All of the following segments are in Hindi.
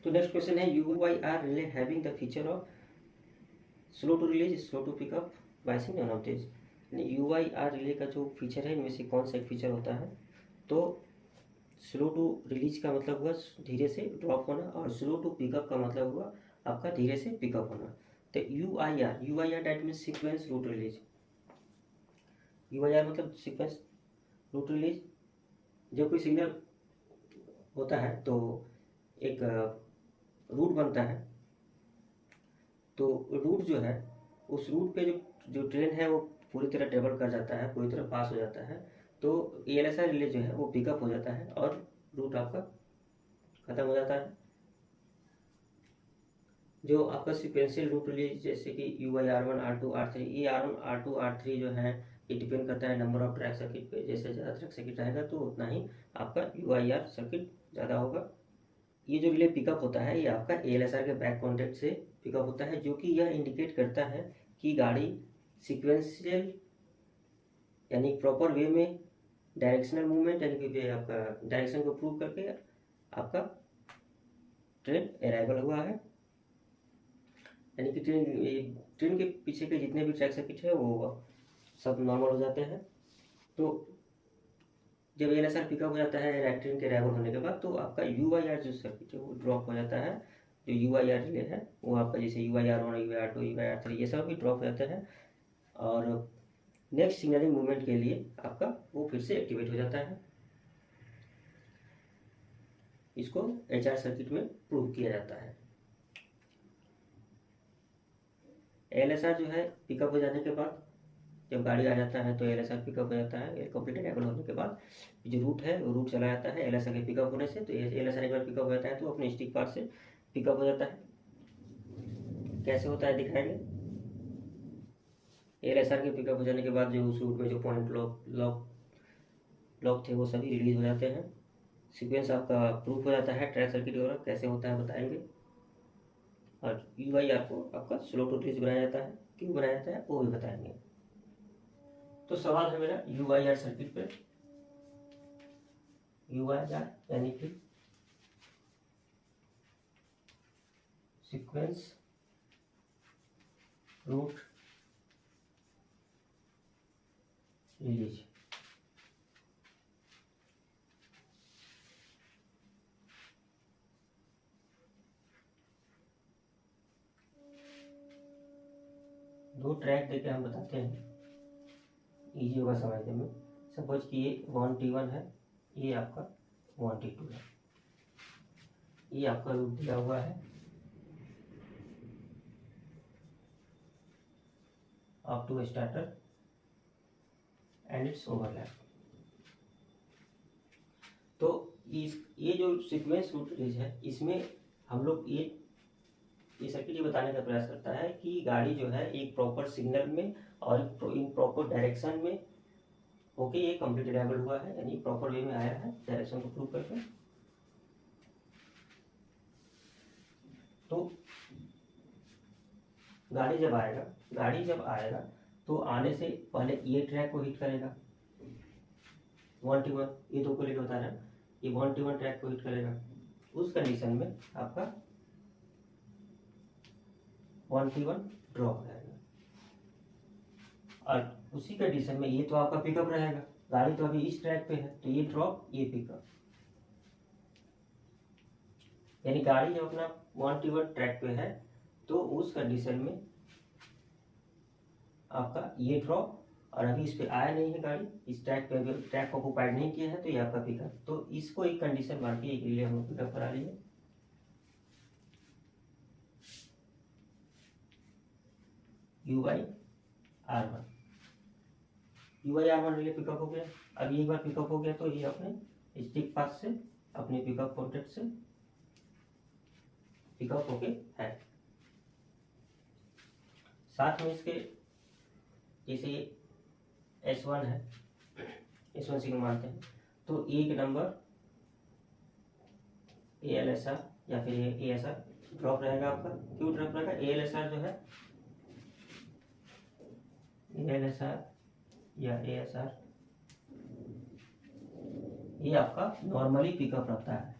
तो नेक्स्ट क्वेश्चन है UYR relay having the feature of slow to release slow to pick up biasing none of this. UYR relay का जो फीचर है इनमें से कौन सा एक फीचर होता है? तो स्लो टू रिलीज का मतलब हुआ धीरे से ड्रॉप होना, और स्लो टू पिकअप का मतलब हुआ आपका धीरे से पिकअप होना। तो UIR that means sequence route release. UIR मतलब सीक्वेंस रूट रिलीज। जब कोई सिग्नल होता है तो एक रूट बनता है, तो रूट जो है उस रूट पे जो ट्रेन है वो पूरी तरह ट्रेवल कर जाता है, पूरी तरह पास हो जाता है, तो ALSR रिले जो है वो पिकअप हो जाता है और रूट आपका खत्म हो जाता है। जो आपका सिक्वेंशियल रूट रिलीज जैसे कि UIR1 R2 R3, ये R1 R2 R3 जो है ये डिपेंड करता है नंबर ऑफ ट्रैक सर्किट पे। जैसे ज़्यादा ट्रैक सर्किट रहेगा तो उतना ही आपका UIR सर्किट ज़्यादा होगा। ये जो रिले पिकअप होता है ये आपका ALSR के बैक कॉन्टैक्ट से पिकअप होता है, जो कि यह इंडिकेट करता है कि गाड़ी सिक्वेंशियल यानी प्रॉपर वे में डायरेक्शनल मूवमेंट यानी कि आपका डायरेक्शन को प्रूव करके आपका ट्रेन अराइवल हुआ है। यानी कि ट्रेन के पीछे के जितने भी ट्रैक सर्किट है वो सब नॉर्मल हो जाते हैं। तो जब ALSR पिकअप हो जाता है ट्रेन के अराइवल होने के बाद, तो आपका UIR जो सर्किट है वो ड्रॉप हो जाता है। जो UIR रिले है वो आपका जैसे UIR1 UIR2 UIR3 ये सब भी ड्रॉप हो जाता है, और नेक्स्ट सिग्नलिंग मूवमेंट के लिए आपका वो फिर से एक्टिवेट हो जाता है। इसको HR सर्किट में प्रूव किया जाता है। ALSR जो है पिकअप हो जाने के बाद जब गाड़ी आ जाता है तो ALSR पिकअप हो जाता है। कंप्लीट अराइवल होने के बाद जो रूट है वो रूट चला जाता है ALSR के पिकअप होने से। तो ALSR एक बार पिकअप हो जाता है तो अपने स्टिक पार्ट से पिकअप हो जाता है। कैसे होता है दिखाएंगे। ALSR के पिकअप हो जाने के बाद जो उस रूट में जो पॉइंट लॉक थे वो सभी रिलीज हो जाते हैं। सीक्वेंस आपका प्रूफ हो जाता है ट्रैक सर्किट वगैरह कैसे होता है बताएंगे। और UIR को आपका स्लो टू रिलीज बनाया जाता है, क्यों बनाया जाता है वो भी बताएंगे। तो सवाल है मेरा UIR सर्किट पे। UIR यानी कि सीक्वेंस रूट रिलीज। दो ट्रैक देके हम बताते हैं, इजी होगा समझने में। सपोज कि ये 1T1 है, ये आपका 1T2 है, ये आपका रूट दिया हुआ है up to starter and it's overlap. तो ये जो सीक्वेंस रूट रिलीज है इसमें हम लोग ये सर्किट ये बताने का प्रयास करता है कि गाड़ी जो है एक प्रॉपर सिग्नल में और इन प्रॉपर डायरेक्शन में ओके ये कंप्लीट अराइवल हुआ है, यानी प्रॉपर वे में आया है डायरेक्शन को प्रूव करके। तो गाड़ी जब आएगा तो आने से पहले ये ट्रैक को हिट करेगा 1T1, ये दो को लेकर बता रहे हैं, ये 1T1 ट्रैक को हिट करेगा। उस कंडीशन में आपका 1T1 ड्रॉप हो जाएगा, और उसी कंडीशन में ये तो आपका पिकअप रहेगा। गाड़ी तो अभी इस ट्रैक पे है तो ये ड्रॉप ये पिकअप, यानी गाड़ी जब अपना 1T1 ट्रैक पे है तो उस कंडीशन में आपका ये ड्रॉप, और अभी इस पे आया नहीं है गाड़ी, इस ट्रैक पे अभी ट्रैक को ऑक्युपाइड नहीं किया है तो ये आपका पिकअप। तो इसको एक कंडीशन मान के एक रिले हम पिकअप करा लिए। UIR1 रिले पिकअप हो गया। अब एक बार पिकअप हो गया तो ये अपने स्टिक पाथ से अपने पिकअप कॉन्टैक्ट से पिकअप होके है। साथ में इसके जैसे S1 है, S1 सिग्नल मानते हैं, तो एक नंबर ALSR या फिर ASR ड्रॉप रहेगा आपका। क्यों ड्रॉप रहेगा? ALSR जो है ALSR या ASR ये आपका नॉर्मली पिकअप रखता है,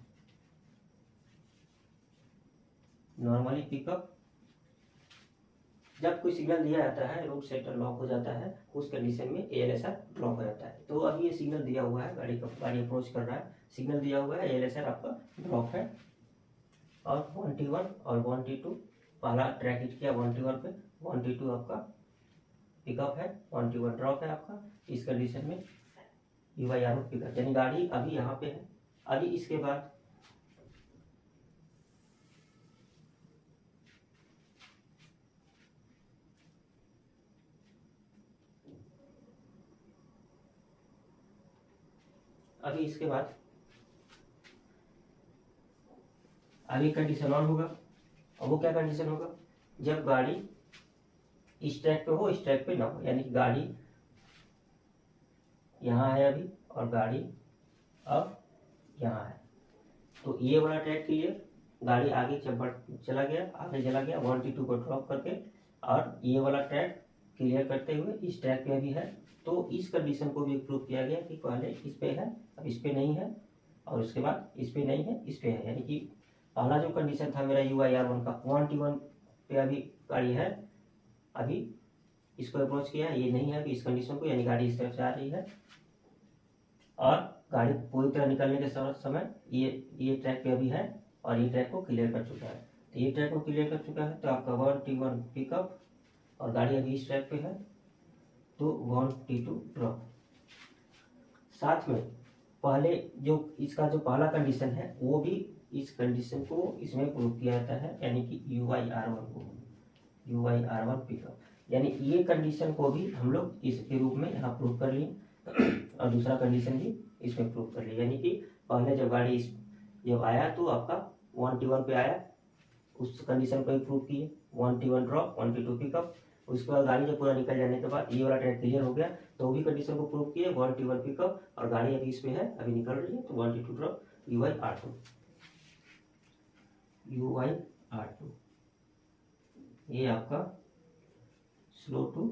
नॉर्मली पिकअप जब कोई सिग्नल दिया जाता है, रूट सेक्टर लॉक हो जाता है, उस कंडीशन में ALSR ड्रॉप हो जाता है। तो अभी ये सिग्नल दिया हुआ है, गाड़ी अप्रोच कर रहा है, सिग्नल दिया हुआ है, ALSR आपका ड्रॉप है। और 1T1 और 1T2 पहला ट्रैक हिट किया 1T1 पे, 1T2 आपका पिकअप है, 1T1 ड्रॉप है आपका। इस कंडीशन में UYR1 पिकअप, यानी गाड़ी अभी यहाँ पे है। अभी इसके बाद अभी कंडीशन ऑन होगा। और वो क्या कंडीशन होगा, जब गाड़ी इस ट्रैक पे हो, इस ट्रैक पे ना हो, यानी कि गाड़ी यहाँ है अभी और गाड़ी अब यहाँ है। तो ये वाला ट्रैक क्लियर, गाड़ी आगे चला गया, 1T2 को ड्रॉप करके, और ये वाला ट्रैक क्लियर करते हुए इस ट्रैक पे अभी है। तो इस कंडीशन को भी प्रूव किया गया कि पहले इस पे है, अब इस पे नहीं है, और उसके बाद इस पे नहीं है, इस पे है। यानी कि पहला जो कंडीशन था मेरा UYR1 का, 1T1 पे अभी गाड़ी है, अभी इसको अप्रोच किया है, ये नहीं है अभी इस कंडीशन को, यानी गाड़ी इस तरफ से आ रही है। और गाड़ी पूरी तरह निकलने के समय ये ट्रैक पे अभी है और ये ट्रैक को क्लियर कर चुका है। तो ये ट्रैक को क्लियर कर चुका है, तो आपका 1T1 पिकअप और गाड़ी अभी इस ट्रैक पे है, तो 1T2 ड्रॉप। साथ में पहले जो इसका जो पहला कंडीशन है, वो भी इस कंडीशन को इसमें प्रूव किया जाता है, यानी कि UYR1 पिकअप, यानी ये कंडीशन को भी हम लोग इसके रूप में यहाँ प्रूव कर लिए और दूसरा कंडीशन भी इसमें प्रूव कर लिया। यानी कि पहले जब गाड़ी जब आया तो आपका 1T1 पे आया, उस कंडीशन को ही प्रूव किए, 1T1 ड्रॉप, 1T2 पिकअप। उसके बाद गाड़ी जब पूरा निकल जाने के बाद ये वाला ट्रैक क्लियर हो गया, तो वो भी कंडीशन को प्रूव किए, 1T1 पिकअप, और गाड़ी अभी इसमें है, अभी निकल रही है, तो 1T2 ड्रॉप, UYR2 ये आपका स्लो टू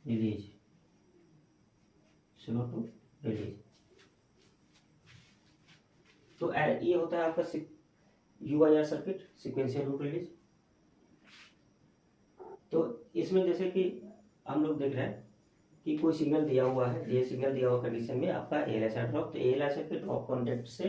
रिलीज। तो ये होता है आपका UYR circuit, sequential route release. तो इसमें जैसे कि हम लोग देख रहे हैं कि कोई सिग्नल दिया हुआ है, ये सिग्नल दिया हुआ कंडीशन में आपका ALSR ड्रॉप, तो ALSR के ड्रॉप कॉन्टेक्ट से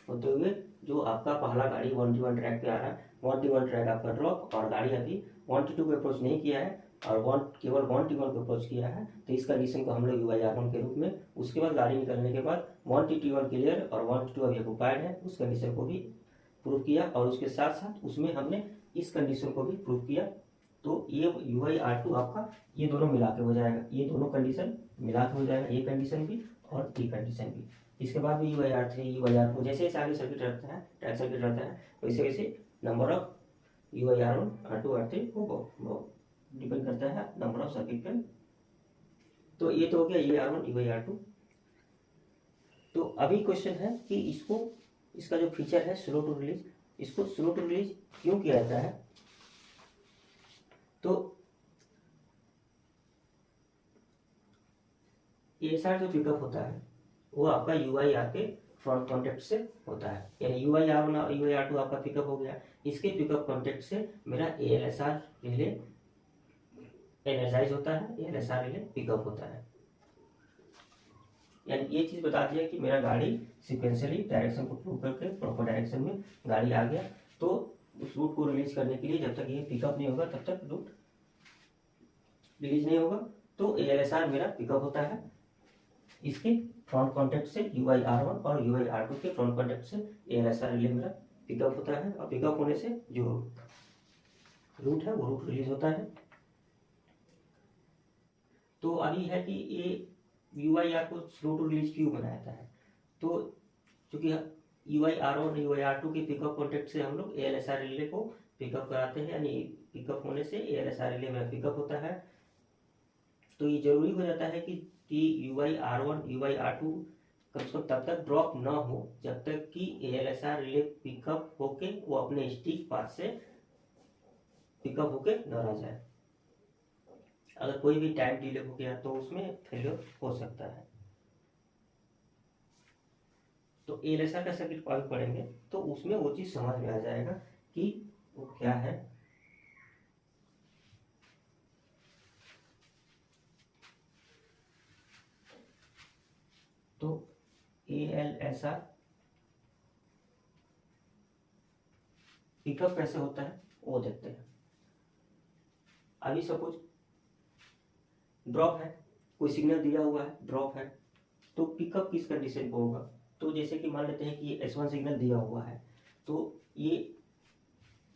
होते हुए जो आपका पहला गाड़ी 1T1 ट्रैक पे आ रहा है, 1T1 ट्रैक आपका ड्रॉप, और गाड़ी अभी 1T2 को अप्रोच नहीं किया है और केवल 1T1 को अप्रोच किया है, तो इस कंडीशन को हम लोग UYR1 के रूप में। उसके बाद गाड़ी निकलने के बाद 1T1 क्लियर और 1T2 अभी ऑक्युपाइड है, उस कंडीशन को भी प्रूव किया, और उसके साथ साथ उसमें हमने इस कंडीशन को भी प्रूव किया। तो ये UYR2 आपका ये दोनों मिला के हो जाएगा, ये दोनों कंडीशन मिला के हो जाएगा, ये कंडीशन भी और ये कंडीशन भी। इसके बाद भी UYR3, UYR4, जैसे जैसे आगे सर्किट रहता है, ट्रैक सर्किट रहता है, वैसे वैसे number of UYR1, R2, R3 वो डिपेंड करता है नंबर ऑफ सर्किट पे। तो ये तो हो गया UYR1, UYR2। तो अभी क्वेश्चन है कि इसका जो फीचर है स्लो टू रिलीज, इसको स्लो टू रिलीज क्यों किया जाता है। तो ASR जो पिकअप होता है वो आपका UYR के फ्रंट कॉन्टेक्ट से होता है, यानी UYR1 और UYR2 आपका पिकअप हो गया, इसके पिकअप कॉन्टेक्ट से मेरा ALSR रिले एनर्जाइज होता है, ALSR रिले पिकअप होता है। यानी ये चीज बता दिया कि मेरा गाड़ी सिक्वेंशियली डायरेक्शन को प्रूव करके प्रॉपर डायरेक्शन में गाड़ी आ गया, तो उस रूट को रिलीज करने के लिए जब तक ये पिकअप नहीं होगा तब तक रूट रिलीज नहीं होगा। तो ALSR मेरा पिकअप होता है, इसके फ्रंट कॉन्टेक्ट से UYR1 और UYR2 के फ्रंट कॉन्टेक्ट से ALSR रिले मेरा पिकअप होता है, और पिकअप होने से जो रूट है वो रूट रिलीज होता है। तो अभी है कि ये UYR को स्लो टू रिलीज क्यों बनाया जाता है। तो चूंकि UYR1 UYR2 के पिकअप कॉन्टेक्ट से हम लोग ALSR रिले को पिकअप कराते हैं, यानी पिकअप होने से ALSR रिले मेरा पिकअप होता है। तो ये जरूरी हो जाता है कि UYR1 UYR2 कम से कम तब तक ड्रॉप ना हो जब तक कि ALSR रिले पिकअप होके वो अपने स्टिक पाथ से पिकअप होके न रह जाए। अगर कोई भी टाइम डिले हो गया तो उसमें फेलियर हो सकता है। तो एएलएसआर का सर्किट कॉल पढ़ेंगे तो उसमें वो चीज़ समझ में आ जाएगा कि वो क्या है। तो एएलएसआर पिकअप कैसे होता है वो देखते हैं। अभी सपोज ड्रॉप है, कोई सिग्नल दिया हुआ है, ड्रॉप है, तो पिकअप किस कंडीशन को होगा। तो जैसे कि मान लेते हैं कि ये S1 सिग्नल दिया हुआ है, तो ये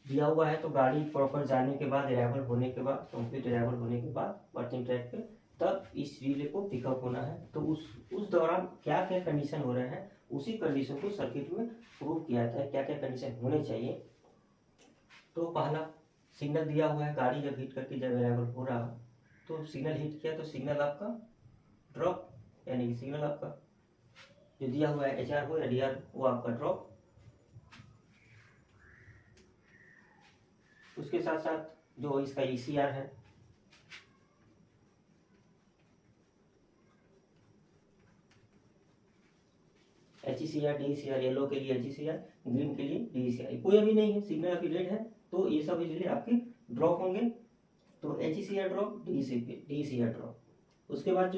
दिया हुआ है तो गाड़ी प्रॉपर जाने के बाद, अराइवल होने के बाद, कंप्लीट अराइवल होने के बाद वर्किंग ट्रैक पे, तब इस रिले को पिकअप होना है। तो उस दौरान क्या क्या कंडीशन हो रहे हैं, उसी कंडीशन को सर्किट में प्रूव किया जाता है, क्या क्या कंडीशन होने चाहिए। तो पहला सिग्नल दिया हुआ है, गाड़ी जब हिट करके जब अराइवल हो रहा है, तो सिग्नल हिट किया तो सिग्नल आपका ड्रॉप, यानी कि सिग्नल आपका जो दिया हुआ है HR हो या DR वो आपका ड्रॉप। उसके साथ साथ जो इसका ECR है, HECR, DECR, येलो के लिए HECR, ग्रीन के लिए DECR, कोई अभी नहीं है, सिग्नल अभी रेड है, तो ये सब रिले आपके ड्रॉप होंगे। तो HECR ड्रॉप, DECR ड्रॉप। उसके बाद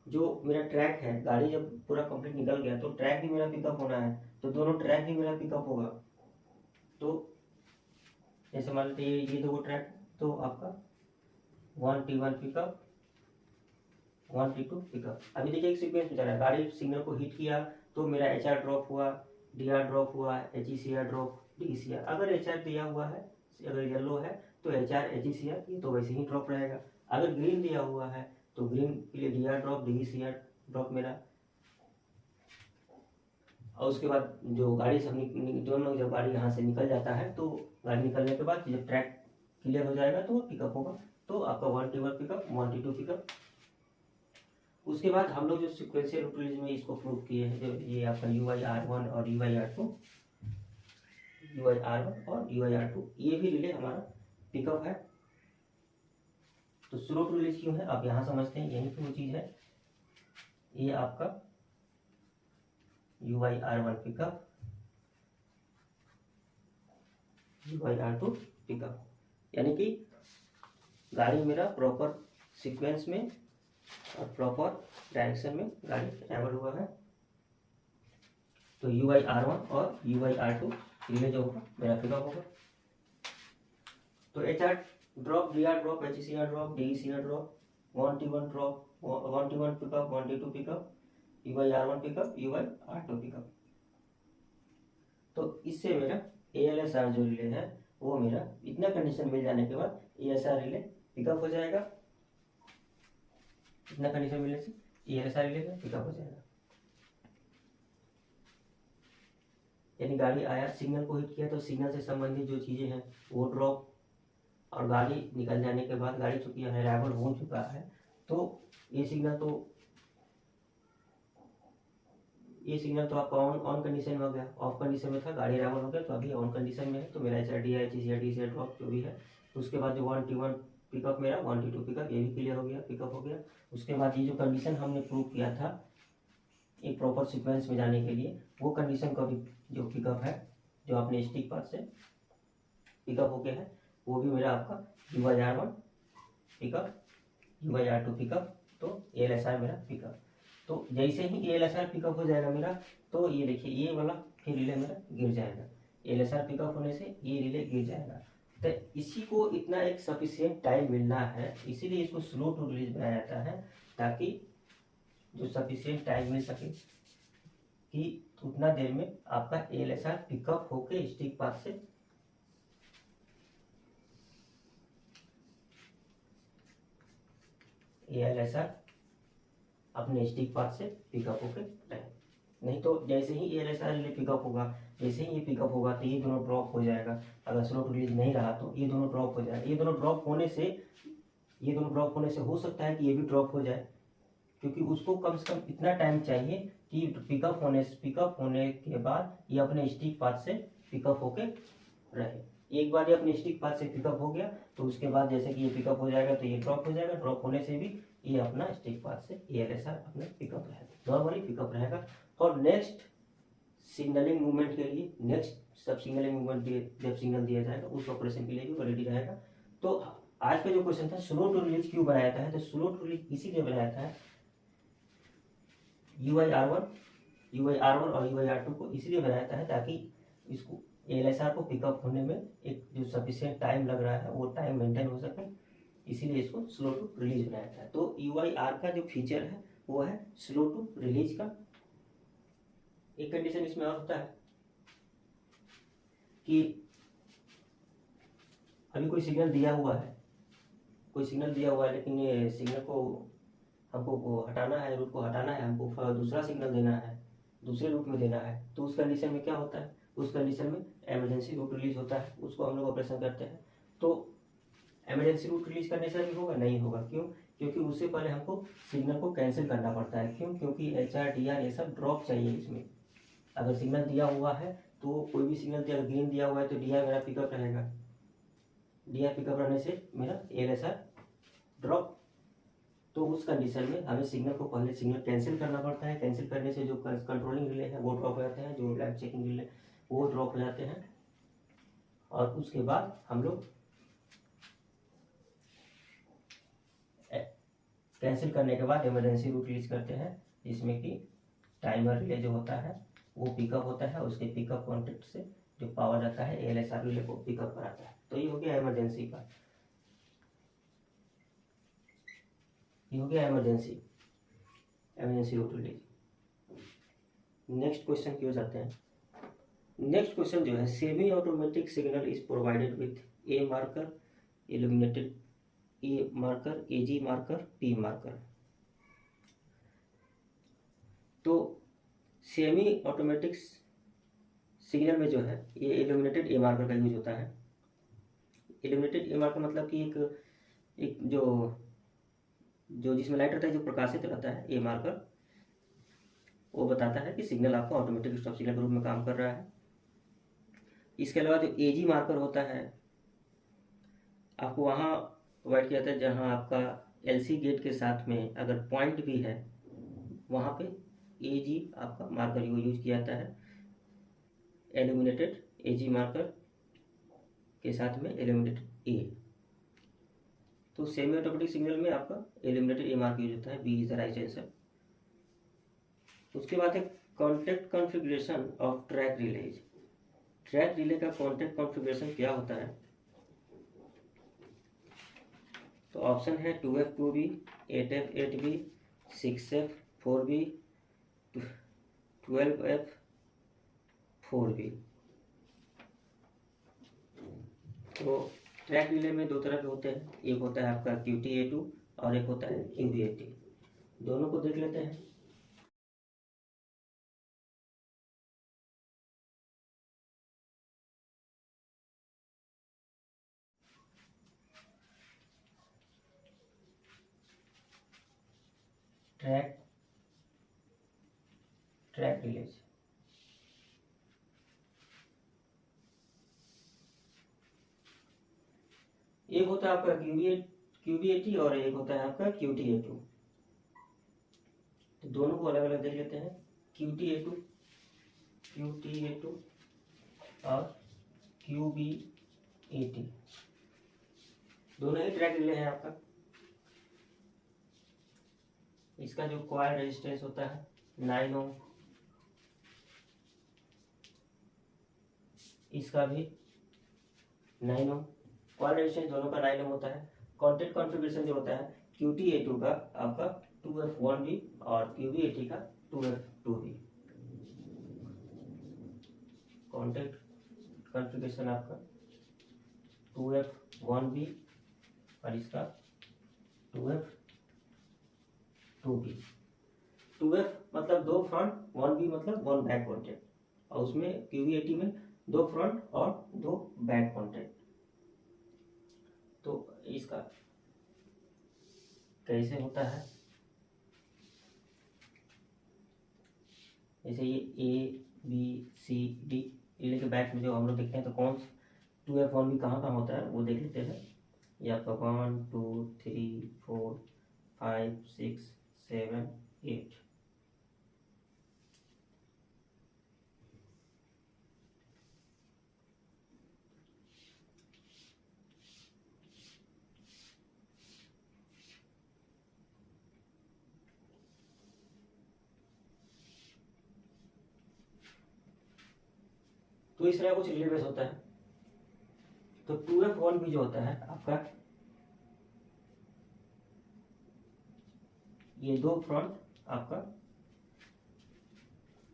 जो मेरा ट्रैक है, गाड़ी जब पूरा कंप्लीट निकल गया तो ट्रैक भी मेरा पिकअप होना है, तो दोनों ट्रैक भी मेरा पिकअप होगा। तो जैसे मान लेते हैं ये दो ट्रैक, तो आपका 1T1 पिकअप, 1T2 पिकअप। अभी देखिए एक सीक्वेंस में चल रहा है, गाड़ी सिग्नल को हिट किया तो मेरा HR ड्रॉप हुआ, DR ड्रॉप हुआ, HECR ड्रॉप, DECR। अगर HR दिया हुआ है, अगर येलो है तो HR HECR ये तो वैसे ही ड्रॉप रहेगा। अगर ग्रीन दिया हुआ है तो ग्रीन के लिए DR ड्रॉप, DECR ड्रॉप मेरा। और उसके बाद जो गाड़ी से दोनों जब गाड़ी यहाँ से निकल जाता है, तो गाड़ी निकलने के बाद जब ट्रैक क्लियर हो जाएगा तो वो पिकअप होगा। तो आपका 1T1 पिकअप, 1T2 पिकअप। उसके बाद हम लोग जो सिक्वेंशियल रूट में इसको प्रूव किए हैं, जो ये आपका UIR1 और UIR2, UIR1 और UIR2, ये भी रिले हमारा पिकअप है। तो स्लो टू रिलीज क्यों है आप यहाँ समझते हैं, यही तो वो चीज़ है। ये आपका UIR1 पिकअप, UIR2 पिकअप, यानी कि गाड़ी मेरा प्रॉपर सीक्वेंस में और प्रॉपर डायरेक्शन में गाड़ी ट्रैवल हुआ है। तो UIR1 और UIR2 रिले जो होगा मेरा पिकअप होगा। तो HR drop, DR drop, HECR drop, DECR drop, 1T1 drop, 1T1 pickup, 1T2 pickup, UIR1 pickup, UIR2 pickup. तो इससे मेरा ALSR जो रिले है वो मेरा इतना कंडीशन मिल जाने के बाद ALSR रिले पिकअप हो जाएगा। इतना कंडीशन मिलने से ALSR रिले पिकअप हो जाएगा। यानी गाड़ी आया, सिग्नल को हिट किया तो सिग्नल से संबंधित जो चीज़ें हैं वो ड्रॉप, और गाड़ी निकल जाने के बाद गाड़ी चूंकि अराइवल हो चुका है तो ये सिग्नल तो आपका ऑन कंडीशन में हो गया, ऑफ कंडीशन में था, गाड़ी अराइवल हो गया तो अभी ऑन कंडीशन में है। तो मेरा HRD है, HECR, DECR ड्रॉप जो भी है। तो उसके बाद जो 1T1 पिकअप मेरा, 1T2 पिकअप, ये भी क्लियर हो गया, पिकअप हो गया। उसके बाद ये जो कंडीशन हमने प्रूव किया था एक प्रॉपर सीक्वेंस में जाने के लिए, वो कंडीशन का भी जो पिकअप है, जो आपने स्टिक पाथ से पिकअप हो गया है, वो भी मेरा आपका UIR1 पिकअप, UIR2 पिकअप। तो ALSR मेरा पिकअप। तो जैसे ही ALSR पिकअप हो जाएगा मेरा, तो ये देखिए ये वाला फिर रिले मेरा गिर जाएगा। ALSR पिकअप होने से ये रिले गिर जाएगा। तो इसी को इतना एक सफिशिएंट टाइम मिलना है, इसीलिए इसको स्लो टू रिलीज बनाया जाता है, ताकि जो सफिशिएंट टाइम मिल सके कि उतना देर में आपका ALSR पिकअप होके स्टिक पाथ से ALSR अपने स्टिक पाथ से पिकअप होके रहे। नहीं तो जैसे ही ALSR रिले पिकअप होगा, जैसे ही ये पिकअप होगा तो ये दोनों ड्रॉप हो जाएगा। अगर स्लो टू रिलीज नहीं रहा तो ये दोनों ड्रॉप हो जाएगा। ये दोनों ड्रॉप होने से हो सकता है कि ये भी ड्रॉप हो जाए, क्योंकि उसको कम से कम इतना टाइम चाहिए कि पिकअप होने के बाद ये अपने स्टिक पाथ से पिकअप होके रहे। एक बार ये अपने स्टिक पाथ से पिकअप हो गया तो उसके बाद जैसे कि ये पिकअप हो जाएगा तो ये ड्रॉप हो जाएगा। ड्रॉप होने से भी ये अपना स्टिक पाथ से ALSR अपने पिकअप रहेगा, नॉर्मली पिकअप रहेगा। और नेक्स्ट सिग्नलिंग मूवमेंट के लिए नेक्स्ट सब सिग्नलिंग मूवमेंट जब सिग्नल दिया जाएगा उस ऑपरेशन के लिए भी वैलिडिटी रहेगा। तो आज का जो क्वेश्चन था स्लो टू रिलीज क्यों बनाया था, तो स्लो टू रिलीज इसीलिए बनाया था UIR1 और UIR2 को इसलिए बनाया था ताकि इसको ALSR को पिकअप होने में एक जो सफिशिएंट टाइम लग रहा है वो टाइम मेंटेन हो सके, इसीलिए इसको स्लो टू रिलीज बनाया था। तो UIR का जो फीचर है वो है स्लो टू रिलीज का। एक कंडीशन इसमें और होता है कि अभी कोई सिग्नल दिया हुआ है लेकिन ये सिग्नल को हमको हटाना है, रूट को हटाना है, हमको दूसरा सिग्नल देना है, दूसरे रूट में देना है। तो उस कंडीशन में क्या होता है, उस कंडीशन में इमरजेंसी रूट रिलीज होता है, उसको हम लोग ऑपरेशन करते हैं। तो इमरजेंसी रूट रिलीज करने से भी होगा नहीं होगा, क्यों? क्योंकि उससे पहले हमको सिग्नल को कैंसिल करना पड़ता है। क्यों? क्योंकि HR DR ये सब ड्रॉप चाहिए इसमें। अगर सिग्नल दिया हुआ है तो कोई भी सिग्नल दिया, ग्रीन दिया हुआ है तो DR मेरा पिकअप रहेगा, DR पिकअप रहने से मेरा ALSR ड्रॉप। तो उस कंडीशन में हमें सिग्नल को पहले सिग्नल कैंसिल करना पड़ता है। कैंसिल करने से जो कंट्रोलिंग रिले है वो ड्रॉप हो जाते हैं, जो लाइट चेकिंग रिले वो ड्रॉप हो जाते हैं। और उसके बाद हम लोग कैंसिल करने के बाद इमरजेंसी रूट रिलीज करते हैं, जिसमें कि टाइमर रिले जो होता है वो पिकअप होता है, उसके पिकअप कॉन्टेक्ट से जो पावर जाता है ALSR रिले को पिकअप कराता है। तो ये हो गया इमरजेंसी का, ये हो गया emergency route release. Next question की ओर जाते हैं। नेक्स्ट क्वेश्चन जो है semi automatic signal is provided with A marker, illuminated A marker, AG marker, P marker. तो सेमी ऑटोमेटिक सिग्नल में जो है ये इल्यूमिनेटेड A मार्कर का यूज होता है। इल्यूमिनेटेड A मार्कर मतलब कि एक जो जिसमें लाइट रहता है, जो प्रकाशित रहता है A मार्कर, वो बताता है कि सिग्नल आपका ऑटोमेटिक स्टॉप सिग्नल के रूप में काम कर रहा है। इसके अलावा जो AG मार्कर होता है आपको वहाँ प्रोवाइड किया जाता है जहाँ आपका LC गेट के साथ में अगर पॉइंट भी है वहाँ पे AG आपका मार्कर यूज किया जाता है। इल्यूमिनेटेड AG मार्कर के साथ में इल्यूमिनेटेड A। तो सेमी ऑटोमेटिक सिग्नल में आपका इल्यूमिनेटेड A मार्क यूज होता है। B is the right answer. उसके बाद है contact configuration of track release. Track relay का कॉन्टेक्ट कॉन्फ़िगरेशन क्या होता है? तो ऑप्शन है 2F2B, 8F8B, 6F4B, 12F4B। तो ट्रैक रिले में दो तरह के होते हैं, एक होता है आपका QTAT और एक होता है QBAT। दोनों को देख लेते हैं। ट्रैक रिलेज एक होता है आपका QBAT और एक होता है आपका QTAT। तो दोनों को अलग अलग देख लेते हैं। QTAT और QBAT दोनों ही ट्रैक रिले हैं आपका। इसका जो कॉइल रेजिस्टेंस होता है 9 ओम, इसका भी 9 ओम। कॉइल रेजिस्टेंस दोनों का 9 ओम होता है। कॉन्टेक्ट कॉन्फ़िगरेशन जो होता है QTAT का आपका 2F1B और QBAT का 2F2B। कॉन्टेक्ट कॉन्फ़िगरेशन आपका 2F1B और इसका 2F2B। 2F मतलब दो फ्रंट, 1B मतलब 1 बैक कॉन्टेक्ट, और उसमें QBAT में 2 फ्रंट और 2 बैक कॉन्टेक्ट। तो इसका कैसे होता है, जैसे ये ABCD रिले के बैक में जो हम लोग देखते हैं, तो कौन 2F1B कहाँ कहाँ होता है वो देख लेते हैं। ये आपका 1 2 3 4 5 6 7 8। तो इस तरह कुछ रिले बेस होता है। तो 2F1 भी जो होता है आपका, ये दो फ्रंट आपका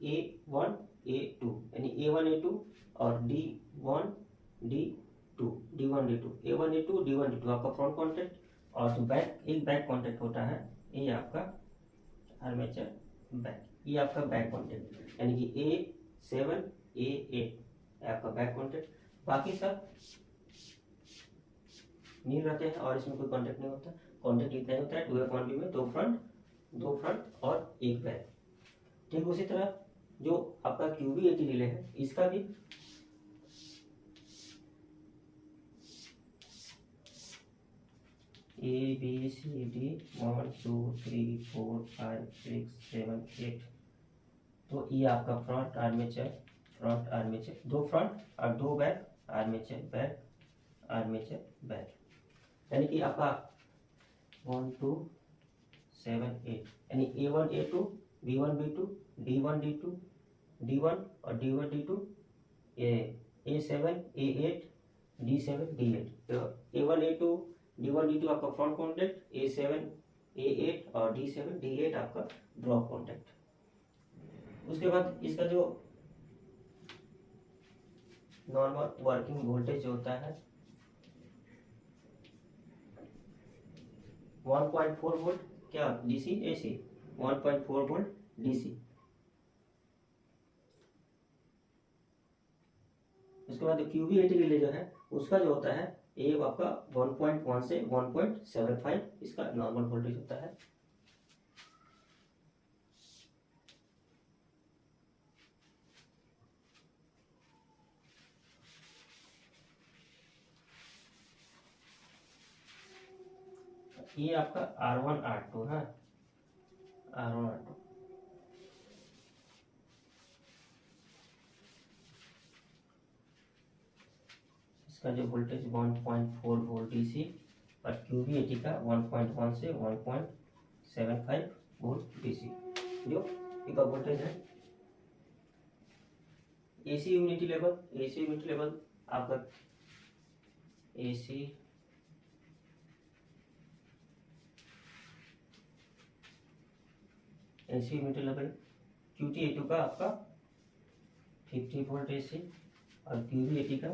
A1 A2 यानी A1 A2 और D1 D2 D1 D2 A1 A2 D1 D2 आपका फ्रंट कॉन्टेक्ट, और जो एक बैक कॉन्टेक्ट होता है ये आपका आर्मेचर बैक, ये आपका बैक कॉन्टेक्ट यानी कि A7 A8 आपका बैक कॉन्टेक्ट। बाकी सब नील रहते हैं और इसमें कोई कॉन्टेक्ट नहीं होता। कॉन्टेक्ट इतना ही होता है 2F1B में, दो फ्रंट और एक बैक। ठीक उसी तरह जो आपका QB80 रिले है इसका भी ABCD 1 2 3 4 5 6 7 8। तो ये आपका फ्रंट आर्मेचर दो फ्रंट और दो बैक, आर्मेचर बैक यानी कि आपका 1 2 7 8 यानी A1 A2 B1 B2 D1 D2 D1 और D1 D2 ये A7 A8 D7 D8। तो A1 A2 D1 D2 आपका फ्रंट कॉन्टेक्ट, A7 A8 और D7 D8 आपका ड्रॉप कॉन्टेक्ट। उसके बाद इसका जो नॉर्मल वर्किंग वोल्टेज होता है 1.4 वोल्ट, क्या DC AC 1.4 वोल्ट DC। उसके बाद QB80 रिले जो है उसका जो होता है ये आपका 1.1 से 1.75 इसका नॉर्मल वोल्टेज होता है। ये आपका R1 R2 है, R1 R2। इसका जो वोल्टेज 1.4 वोल्ट DC और QB80 का 1.1 से 1.75 वोल्ट DC जो इसका वोल्टेज है। AC यूनिटी लेवल आपका AC यूनिटी लेवल QT82 का आपका 50 वोल्ट AC और QB80 का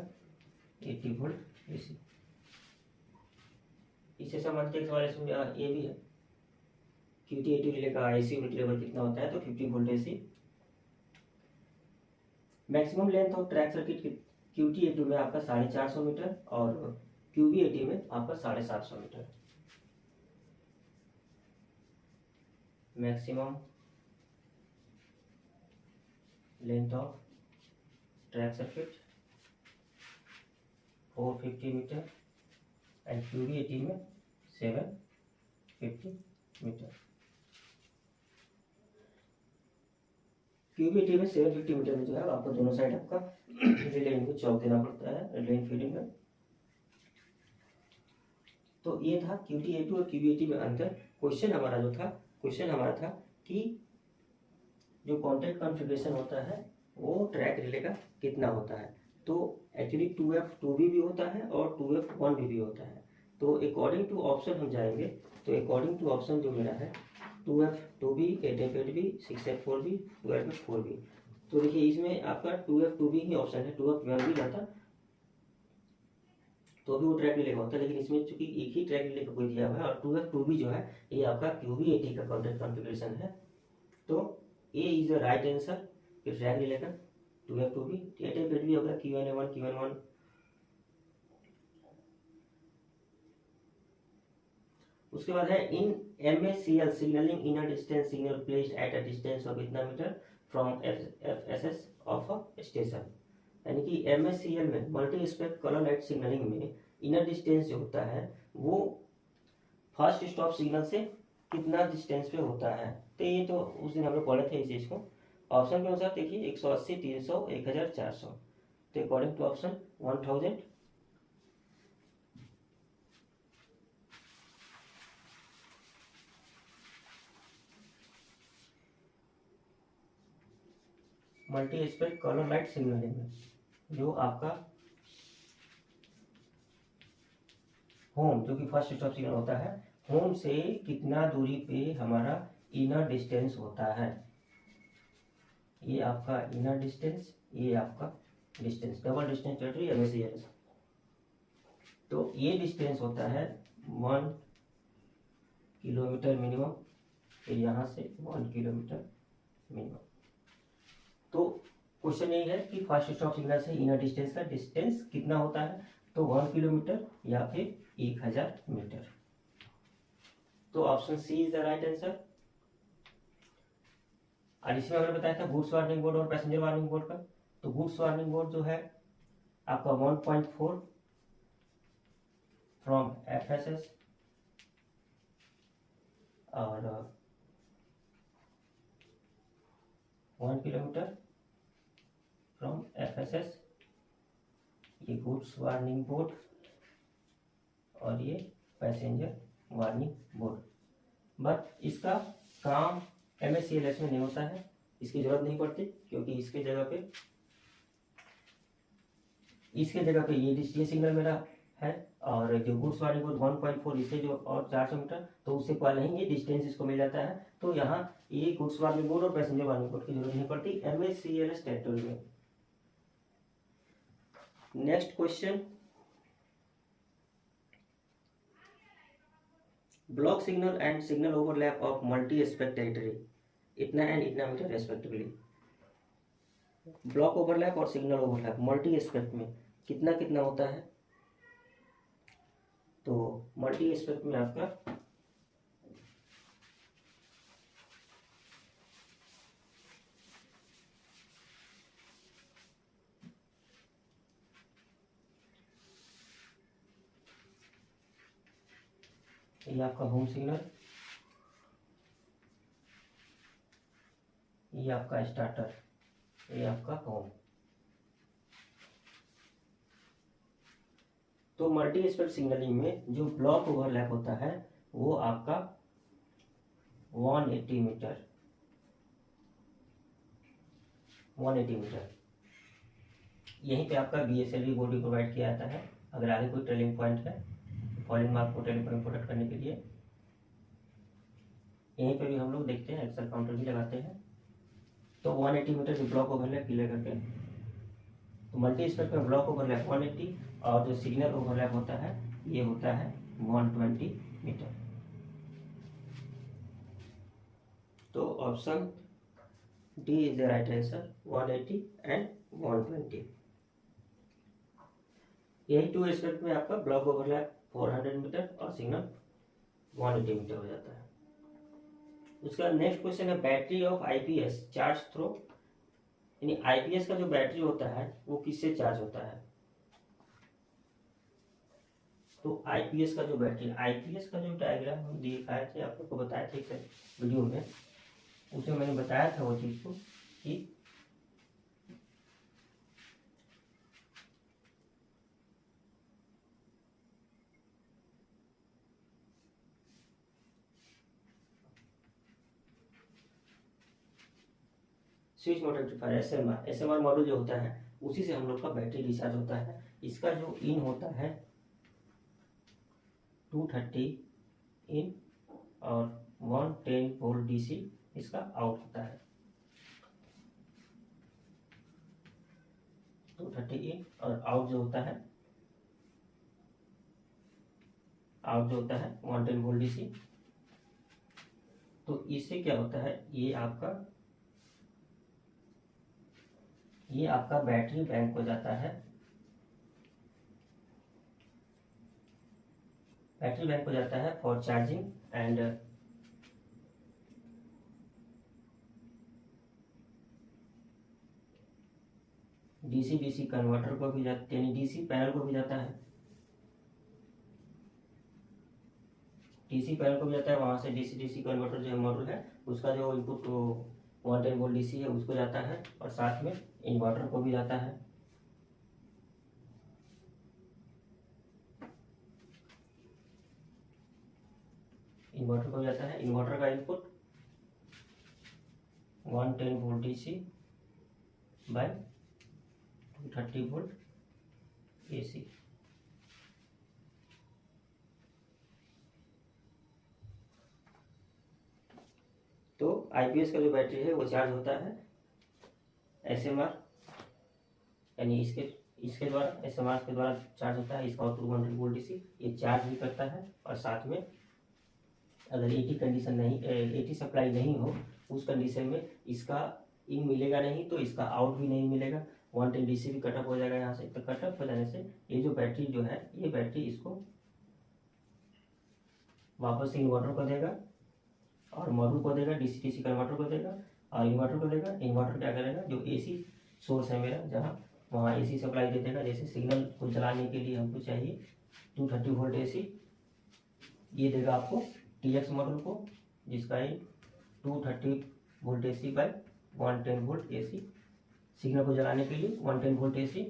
80 वोल्ट AC। इससे संबंधित एक सवाल इसमें ये भी है, QT80 रिले का AC यूनिट लेवल कितना होता है, तो 50 volt AC। Maximum length of track circuit QT82 में आपका 450 मीटर और QB80 में आपका 750 metre. Maximum length of track circuit 450 metre and QB80 में 750 मीटर। QB80 में 750 मीटर में जो है आपको दोनों साइड आपका रिले इनको चौक देना पड़ता है रिले फीडिंग में। तो ये था QT82 और QB80 में अंतर। क्वेश्चन हमारा था कि जो कॉन्टैक्ट कॉन्फ़िगरेशन होता है वो ट्रैक रिले का कितना होता है। तो एक्चुअली 2F2B भी होता है और 2F1B भी होता है। तो अकॉर्डिंग टू ऑप्शन हम जाएंगे, तो अकॉर्डिंग टू ऑप्शन जो मेरा है 2F2B 8F8B 6F4B 12F4B। तो देखिए इसमें आपका 2F2B ही ऑप्शन है, 2F1B जाता तो भी वो ट्रैक रिले का होता है, लेकिन इसमें चूंकि एक ही ट्रैक रिले का कोई दिया हुआ है और 2F2B जो है ये आपका QB80 का कॉन्टैक्ट कॉन्फ़िगरेशन है। तो A is the right answer कि ट्रैक रिले का 2F2B। 8F8B होगा QN1 उसके बाद है in MACL signalling inner distance signal placed at a distance of इतना metre from FSS of a station. यानी कि MACL में multi aspect colour light signalling में इनर डिस्टेंस जो होता है वो फर्स्ट स्टॉप सिग्नल से कितना डिस्टेंस पे होता है। तो ये तो उस दिन हम लोग पढ़े थे इस चीज़ को। ऑप्शन के अनुसार देखिए 180 300 1400। तो according to option 1000 multi aspect colour light signalling में जो आपका होम, जो कि फर्स्ट स्टॉप सिग्नल होता है, होम से कितना दूरी पे हमारा इनर डिस्टेंस होता है। ये आपका इनर डिस्टेंस, ये आपका distance, double distance territory MSELS। तो ये डिस्टेंस होता है 1 किलोमीटर मिनिमम, फिर यहाँ से 1 किलोमीटर मिनिमम। तो क्वेश्चन यही है कि फर्स्ट स्टॉप सिग्नल से इनर डिस्टेंस का डिस्टेंस कितना होता है, तो 1 किलोमीटर या फिर 1000 मीटर। तो option C is the right answer. और इसमें हमने बताया था गुड्स वार्निंग बोर्ड और पैसेंजर वार्निंग बोर्ड का। तो गुड्स वार्निंग बोर्ड जो है आपका 1.4 फ्रॉम FSS और 1 किलोमीटर फ्रॉम FSS, ये गुड्स वार्निंग बोर्ड और ये पैसेंजर वार्निंग बोर्ड। बट इसका काम MSELS में नहीं होता है, इसकी जरूरत नहीं पड़ती, क्योंकि इसके जगह पे ये सिग्नल मेरा है, और जो गुड्स वार्निंग बोर्ड 1.4 इससे जो और 400 मीटर, तो उससे पहले ही ये डिस्टेंस इसको मिल जाता है। तो यहाँ ये गुड्स वार्निंग बोर्ड और पैसेंजर वार्निंग बोर्ड की जरूरत नहीं पड़ती MSELS टेरिटरी में। Next question, block signal and signal overlap of multi aspect territory, इतना एंड इतना मीटर रेस्पेक्टिवली। ब्लॉक ओवरलैप और सिग्नल ओवरलैप मल्टी एस्पेक्ट में कितना कितना होता है। तो मल्टी एस्पेक्ट में आपका ये आपका होम सिग्नल, ये आपका स्टार्टर, ये आपका होम। तो मल्टी एस्पेक्ट सिग्नलिंग में जो ब्लॉक ओवरलैप होता है वो आपका 180 मीटर, 180 मीटर। यहीं पे आपका BSLV बोर्ड भी प्रोवाइड किया जाता है। अगर आगे कोई ट्रेलिंग पॉइंट है, फॉलोइंग मार्क को ट्रेलिंग पॉइंट प्रोटेक्ट करने के लिए यहीं पे भी हम लोग देखते हैं, एक्सेल काउंटर भी लगाते हैं। तो 180 मीटर जो ब्लॉक ओवरलैप क्लियर करके, तो मल्टी स्पेक्ट में ब्लॉक ओवरलैप 180 और जो सिग्नल ओवरलैप होता है ये होता है 120 मीटर। तो option D is the right answer, 180 and 120। यही टू एस्पेक्ट में आपका ब्लॉक ओवरलैप 400 मीटर और सिग्नल 180 मीटर हो जाता है। उसका नेक्स्ट क्वेश्चन है battery of IPS charge through, यानी IPS का जो बैटरी होता है वो किससे चार्ज होता है। तो IPS का जो बैटरी, IPS का जो डायग्राम हम दिखाए थे, आप लोग को बताए थे वीडियो में, उसमें मैंने बताया था वो चीज को कि switch motor rectifier SMR module जो होता है उसी से हम लोग का बैटरी रिचार्ज होता है। इसका जो इन होता है 230 इन और 110 वोल्ट DC इसका आउट होता है। 230 इन और आउट जो होता है 110 वोल्ट DC। तो इससे क्या होता है, ये आपका बैटरी बैंक हो जाता है, बैटरी बैंक हो जाता है for charging and DC converter को भी जाता है, यानी DC पैनल को भी जाता है, DC पैनल को भी जाता है, वहां से DC कन्वर्टर जो मॉड्यूल है उसका जो इनपुट 110 वोल्ट DC है उसको जाता है, और साथ में इन्वर्टर को भी जाता है। इन्वर्टर को जाता है, इन्वर्टर का input 110 volt DC by 230 volt AC। तो IPS का जो बैटरी है वो चार्ज होता है SMR, यानी इसके द्वारा, SMR के द्वारा चार्ज होता है। इसका 200 वोल्ट DC ये चार्ज भी करता है, और साथ में अगर 80 सप्लाई नहीं हो उस कंडीशन में इसका इन मिलेगा नहीं, तो इसका आउट भी नहीं मिलेगा। 110 DC भी कटअप हो जाएगा यहाँ से। तो कटअप हो जाने से ये जो बैटरी जो है, ये बैटरी इसको वापस से इन्वर्टर को देगा, और मॉड्यूल को देगा, DC कन्वर्टर को देगा, और इन्वर्टर को देगा। इन्वर्टर क्या करेगा, जो AC सोर्स है मेरा जहाँ, वहाँ AC सप्लाई दे देगा। जैसे सिग्नल को चलाने के लिए हमको चाहिए 230 वोल्ट AC, ये देगा आपको TX मॉडल को, जिसका ये 230 volt AC by 110 volt AC, signal को जलाने के लिए 110 वोल्ट AC।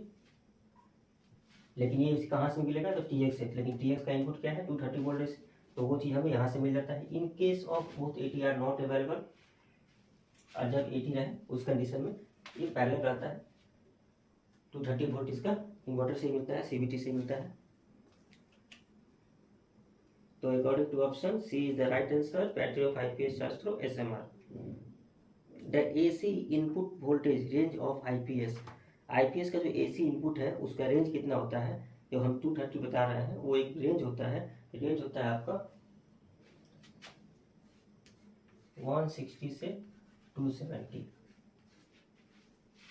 लेकिन ये कहाँ से मिलेगा, तो TX से। लेकिन TX का इनपुट क्या है, 230 वोल्ट AC, तो वो चीज़ हमें यहाँ से मिल जाता है। In case of both 80 are not available, और जब 80 रहे उस कंडीशन में ये पैरेलल रहता है। 230 वोल्ट इसका इन्वर्टर से मिलता है, CVT से मिलता है। तो according to option C is the right answer, battery of IPS charge through SMR। The AC input voltage range of IPS का जो AC इनपुट है उसका रेंज कितना होता है, जो हम 230 बता रहे हैं, वो एक रेंज होता है। रेंज होता है आपका 160 से 270।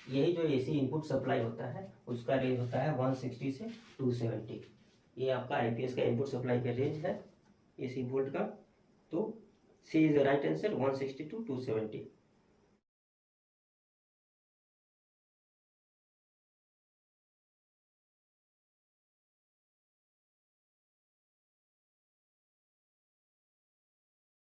यही जो AC इनपुट सप्लाई होता है उसका रेंज होता है 160 से 270। ये आपका IPS का इनपुट सप्लाई का रेंज है AC वोल्ट का। तो C is the right answer, 160 to 270।